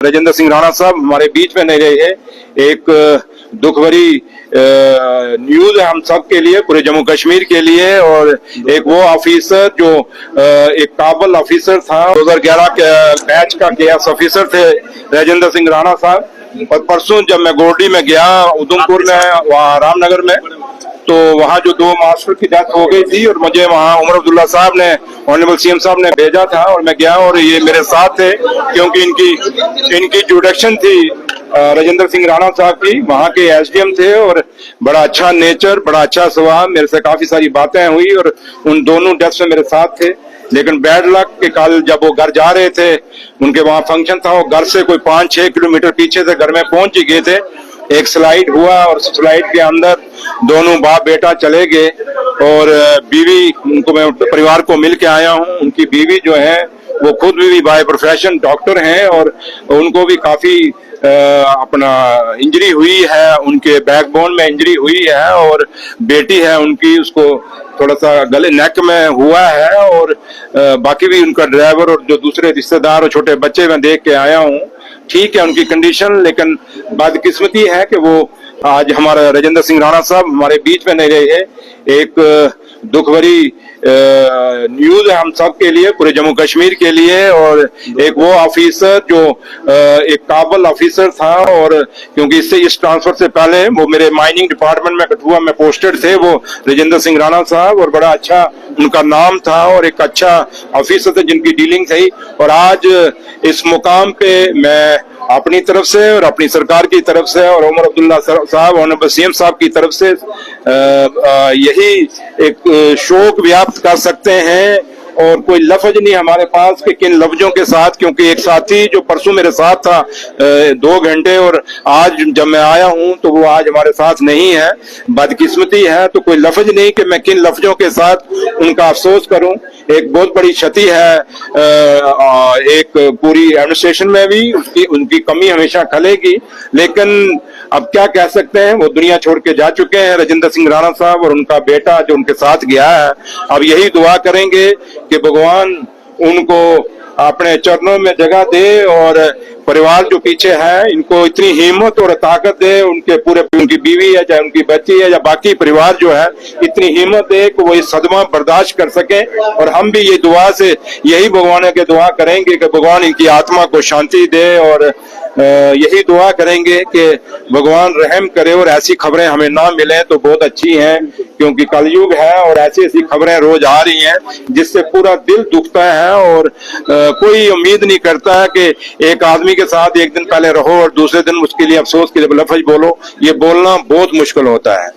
राजेंद्र सिंह राणा साहब हमारे बीच में नहीं रहे हैं। एक दुख भरी न्यूज है हम सब के लिए, पूरे जम्मू कश्मीर के लिए। और एक वो ऑफिसर जो एक काबल ऑफिसर था, 2011 के बैच का केएस ऑफिसर थे राजेंद्र सिंह राणा साहब। और परसों जब मैं गोरडी में गया, उधमपुर में, वहाँ रामनगर में, तो वहाँ जो दो मास्टर की डेथ हो गई थी और मुझे वहाँ उमर अब्दुल्ला साहब ने, ऑनरेबल सीएम साहब ने भेजा था और मैं गया और ये मेरे साथ थे क्योंकि इनकी इंट्रोडक्शन थी राजेंद्र सिंह राणा साहब की। वहाँ के एसडीएम थे और बड़ा अच्छा नेचर, बड़ा अच्छा स्वभाव, मेरे से काफी सारी बातें हुई और उन दोनों डेथ्स में मेरे साथ थे। लेकिन बैड लक के कल जब वो घर जा रहे थे, उनके वहाँ फंक्शन था, वो घर से कोई 5-6 किलोमीटर पीछे से घर में पहुंच ही गए थे। एक स्लाइड हुआ और स्लाइड के अंदर दोनों बाप बेटा चले गए और बीवी, उनको मैं परिवार को मिल के आया हूँ। उनकी बीवी जो है वो खुद भी बाय प्रोफेशन डॉक्टर हैं और उनको भी काफी अपना इंजरी हुई है, उनके बैकबोन में इंजरी हुई है। और बेटी है उनकी, उसको थोड़ा सा गले नेक में हुआ है। और बाकी भी उनका ड्राइवर और जो दूसरे रिश्तेदार और छोटे बच्चे मैं देख के आया हूँ। ठीक है उनकी कंडीशन, लेकिन बदकिस्मती है कि वो आज हमारा राजेंद्र सिंह राणा साहब हमारे बीच में नहीं रहे हैं। एक दुख भरी न्यूज है हम सब के लिए, पूरे जम्मू कश्मीर के लिए। और एक वो ऑफिसर जो एक काबल ऑफिसर था, और क्योंकि इस ट्रांसफर से पहले वो मेरे माइनिंग डिपार्टमेंट में कठुआ में पोस्टेड थे, वो राजेंद्र सिंह राणा साहब, और बड़ा अच्छा उनका नाम था और एक अच्छा ऑफिसर थे जिनकी डीलिंग थी। और आज इस मुकाम पे मैं अपनी तरफ से और अपनी सरकार की तरफ से और उमर अब्दुल्ला साहब, ऑनरेबल सीएम साहब की तरफ से यही एक शोक व्याप्त कर सकते हैं। और कोई लफ्ज नहीं हमारे पास कि किन लफ्जों के साथ, क्योंकि एक साथी जो परसों मेरे साथ था 2 घंटे, और आज जब मैं आया हूं तो वो आज हमारे साथ नहीं है। बदकिस्मती है, तो कोई लफ्ज नहीं कि मैं किन लफ्जों के साथ उनका अफसोस करूं। एक बहुत बड़ी क्षति है, एक पूरी एडमिनिस्ट्रेशन में भी उनकी कमी हमेशा खलेगी। लेकिन अब क्या कह सकते हैं, वो दुनिया छोड़ के जा चुके हैं राजेंद्र सिंह राणा साहब, और उनका बेटा जो उनके साथ गया है। अब यही दुआ करेंगे कि भगवान उनको अपने चरणों में जगह दे और परिवार जो पीछे है इनको इतनी हिम्मत और ताकत दे, उनके पूरे, उनकी बीवी है, चाहे उनकी बच्ची है या बाकी परिवार जो है, इतनी हिम्मत दे कि वो इस सदमा बर्दाश्त कर सके। और हम भी ये दुआ से यही भगवान के दुआ करेंगे कि भगवान इनकी आत्मा को शांति दे, और यही दुआ करेंगे कि भगवान रहम करे और ऐसी खबरें हमें ना मिले तो बहुत अच्छी हैं, क्योंकि कलयुग है और ऐसी ऐसी खबरें रोज आ रही हैं जिससे पूरा दिल दुखता है। और कोई उम्मीद नहीं करता है कि एक आदमी के साथ एक दिन पहले रहो और दूसरे दिन उसके लिए अफसोस के लफ्ज बोलो। ये बोलना बहुत मुश्किल होता है।